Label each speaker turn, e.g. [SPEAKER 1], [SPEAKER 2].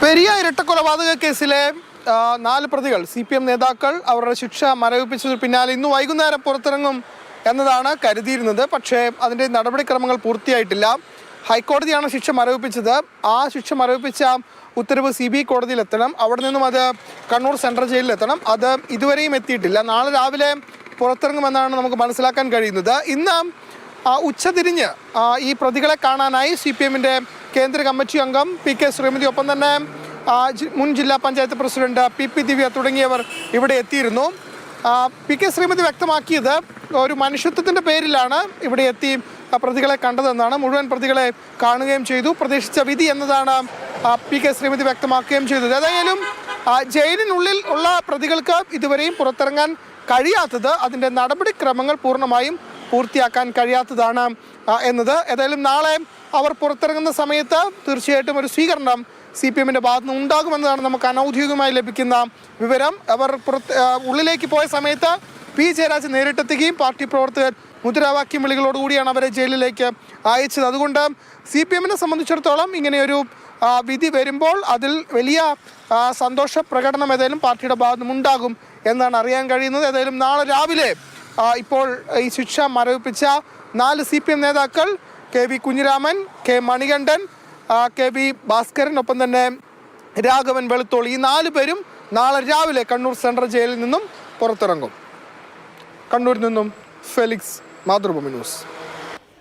[SPEAKER 1] പെരിയ ഇരട്ടക്കൊലപാതക കേസിലെ 4 പ്രതികൾ CPM നേതാക്കൾ അവരുടെ ശിക്ഷ മരവിപ്പിച്ചതിന് പിന്നാലെ ഇന്ന് വൈകുന്നേരം പുറത്തിറങ്ങും എന്നതാണ് കരുതിയിരുന്നത്. പക്ഷേ അതിൻ്റെ നടപടിക്രമങ്ങൾ പൂർത്തിയായിട്ടില്ല. ഹൈക്കോടതിയാണ് ശിക്ഷ മരവിപ്പിച്ചത്. ആ ശിക്ഷ മരവിപ്പിച്ച ഉത്തരവ് CBI കോടതിയിലെത്തണം. അവിടെ നിന്നും അത് കണ്ണൂർ സെൻട്രൽ ജയിലിലെത്തണം. അത് ഇതുവരെയും എത്തിയിട്ടില്ല. നാളെ രാവിലെ പുറത്തിറങ്ങുമെന്നാണ് നമുക്ക് മനസ്സിലാക്കാൻ കഴിയുന്നത്. ഇന്ന് ഉച്ചതിരിഞ്ഞ് ഈ പ്രതികളെ കാണാനായി CPMൻ്റെ കേന്ദ്ര കമ്മിറ്റി അംഗം PK ശ്രീമതി, ഒപ്പം തന്നെ മുൻ ജില്ലാ പഞ്ചായത്ത് പ്രസിഡന്റ് PP ദിവ്യ തുടങ്ങിയവർ ഇവിടെ എത്തിയിരുന്നു. PK ശ്രീമതി വ്യക്തമാക്കിയത് ഒരു മനുഷ്യത്വത്തിൻ്റെ പേരിലാണ് ഇവിടെ എത്തി പ്രതികളെ കണ്ടതെന്നാണ്. മുഴുവൻ പ്രതികളെ കാണുകയും ചെയ്തു. പ്രതീക്ഷിച്ച വിധി എന്നതാണ് PK ശ്രീമതി വ്യക്തമാക്കുകയും ചെയ്തത്. ഏതായാലും ജയിലിനുള്ളിൽ ഉള്ള പ്രതികൾക്ക് ഇതുവരെയും പുറത്തിറങ്ങാൻ കഴിയാത്തത് അതിൻ്റെ നടപടിക്രമങ്ങൾ പൂർണ്ണമായും പൂർത്തിയാക്കാൻ കഴിയാത്തതാണ് എന്നത്. ഏതായാലും നാളെ അവർ പുറത്തിറങ്ങുന്ന സമയത്ത് തീർച്ചയായിട്ടും ഒരു സ്വീകരണം CPMൻ്റെ ഭാഗത്ത് നിന്ന് ഉണ്ടാകുമെന്നതാണ് നമുക്ക് അനൗദ്യോഗികമായി ലഭിക്കുന്ന വിവരം. അവർ ഉള്ളിലേക്ക് പോയ സമയത്ത് P ജയരാജ് നേരിട്ടെത്തുകയും പാർട്ടി പ്രവർത്തകർ മുദ്രാവാക്യം വിളികളോടുകൂടിയാണ് അവരെ ജയിലിലേക്ക് അയച്ചത്. അതുകൊണ്ട് CPMനെ സംബന്ധിച്ചിടത്തോളം ഇങ്ങനെയൊരു വിധി വരുമ്പോൾ അതിൽ വലിയ സന്തോഷ പ്രകടനം ഏതായാലും പാർട്ടിയുടെ ഭാഗത്തു നിന്നുണ്ടാകും എന്നാണ് അറിയാൻ കഴിയുന്നത്. ഏതായാലും നാളെ രാവിലെ ഇപ്പോൾ ഈ ശിക്ഷ മരവിപ്പിച്ച 4 CPM നേതാക്കൾ KV Kunhiraman, K Manikandan, KV Bhaskaran, ഒപ്പം തന്നെ രാഘവൻ വെളുത്തോൾ, ഈ 4 പേരും നാളെ രാവിലെ കണ്ണൂർ സെൻട്രൽ ജയിലിൽ നിന്നും പുറത്തിറങ്ങും. കണ്ണൂരിൽ നിന്നും ഫെലിക്സ്, മാതൃഭൂമി ന്യൂസ്.